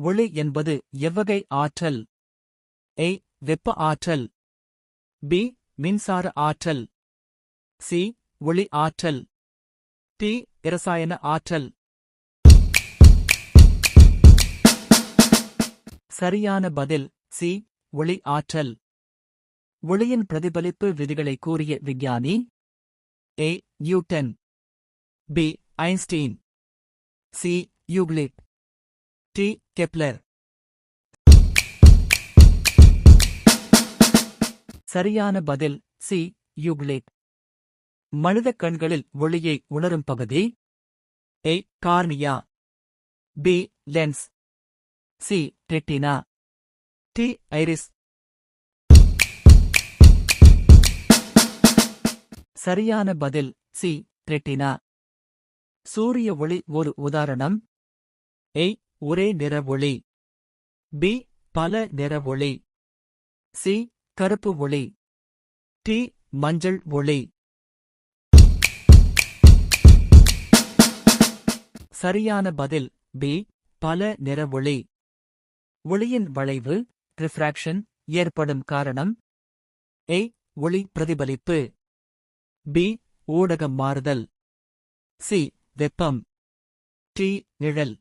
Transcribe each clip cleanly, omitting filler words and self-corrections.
ஒளி என்பது எவ்வகை ஆற்றல்? A. வெப்ப ஆற்றல். B. மின்சார ஆற்றல். C. ஒளி ஆற்றல். D. இரசாயன ஆற்றல். சரியான பதில் சி. ஒளி ஆற்றல். ஒளியின் பிரதிபலிப்பு விதிகளை கூறிய விஞ்ஞானி? A. Newton. B. Einstein. C. Euclid. D. Kepler. சரியான பதில் சி. யூக்ளிட். மனித கண்களில் ஒளியை உணரும் பகுதி? A. Cornea. B. Lens. C. Retina. D. Iris. சரியான பதில் சி. ரெட்டினா. சூரிய ஒளி ஒரு உதாரணம்? A. ஒரே நிற ஒளி. B. பல நிற ஒளி. C. கருப்பு ஒளி. D. மஞ்சள் ஒளி. சரியான பதில் B. பல நிற ஒளி. ஒளியின் வளைவு ரிஃப்ராக்ஷன் ஏற்படும் காரணம்? A. ஒளி பிரதிபலிப்பு. B. ஊடகம் மாறுதல். C. வெப்பம். D. நிழல்.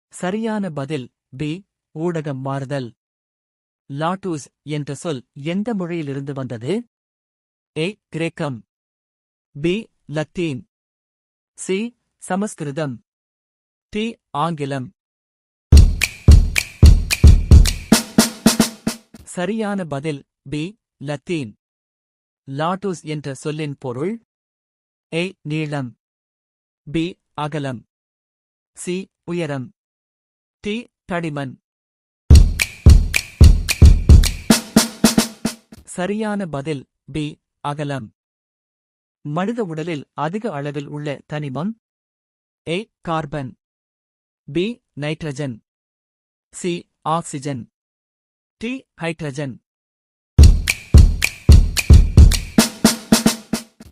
சரியான பதில் B. ஊடகம் மாறுதல். லாட்டூஸ் என்ற சொல் எந்த மொழியிலிருந்து வந்தது? A. கிரேக்கம். B. லத்தீன். C. சமஸ்கிருதம். D. ஆங்கிலம். சரியான பதில் B. லத்தீன். லாட்டூஸ் என்ற சொல்லின் பொருள்? A. நீளம். B. அகலம். C. உயரம். D. தடிமன். சரியான பதில் B. அகலம். மனித உடலில் அதிக அளவில் உள்ள தனிமம்? A. Carbon. B. Nitrogen. C. Oxygen. D. Hydrogen.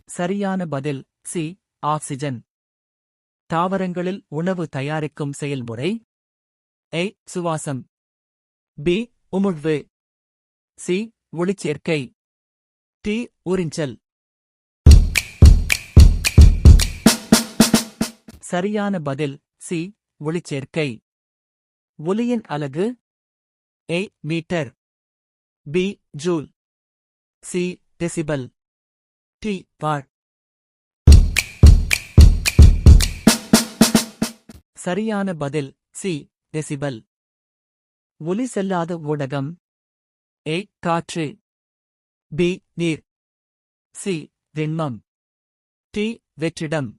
சரியான பதில் C. ஆக்சிஜன். தாவரங்களில் உணவு தயாரிக்கும் செயல்முறை? A. சுவாசம். B. உமிழ்வு. C. ஒளிச்சேர்க்கை. D. உறிஞ்சல். சரியான பதில் C. ஒளிச்சேர்க்கை. ஒலியின் அலகு? A. Metre. B. Joule. C. Decibel. D. Watt. சரியான பதில் C. டெசிபல். ஒலி செல்லாத ஊடகம்? A. காற்று. B. நீர். C. திண்மம். D. வெற்றிடம்.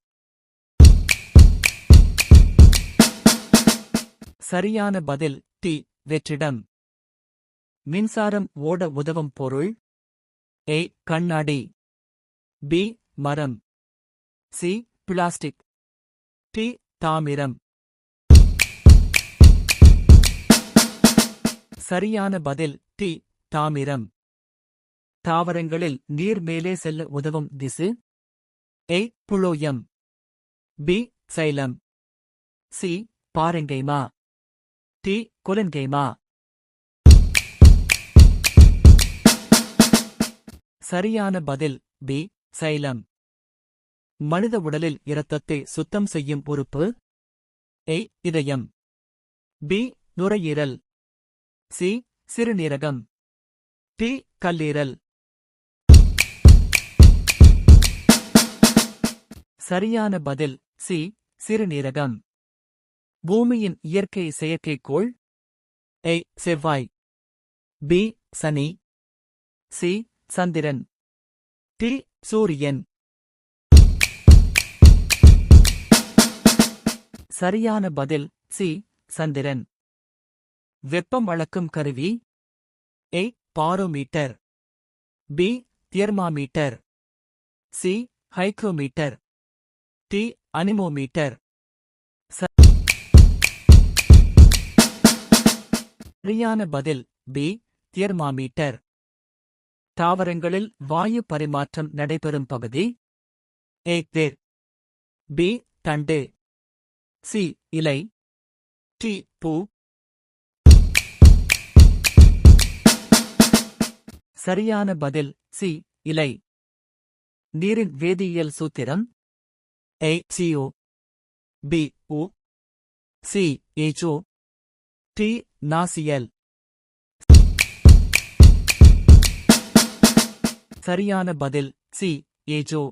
சரியான பதில் D. வெற்றிடம். மின்சாரம் ஓட உதவும் பொருள்? A. கண்ணாடி. B. மரம். C. பிளாஸ்டிக். D. தாமிரம். சரியான பதில் D. தாமிரம். தாவரங்களில் நீர் மேலே செல்ல உதவும் திசு? A. Phloem. B. Xylem. C. பாரெங்கைமா. D. கொலன்கைமா. சரியான பதில் B. சைலம். மனித உடலில் இரத்தத்தை சுத்தம் செய்யும் உறுப்பு? A. இதயம். B. நுரையீரல். C. சிறுநீரகம். D. கல்லீரல். சரியான பதில் C. சிறுநீரகம். பூமியின் இயற்கை செயற்கைக்கோள்? A. செவ்வாய். B. சனி. C. சந்திரன். D. சூரியன். சரியான பதில் C. சந்திரன். வெப்பம் அளக்கும் கருவி? A. Barometer. B. தியர்மாமீட்டர். C. Hygrometer. D. Anemometer. சரியான பதில் B. தியர்மாமீட்டர். தாவரங்களில் வாயு பரிமாற்றம் நடைபெறும் பகுதி? A. வேர். B. தண்டு. சி இலை, டி பூ. சரியான பதில் சி இலை. நீரின் வேதியியல் சூத்திரம் A CO B O C HO T NaCl. சரியான பதில் சி HO.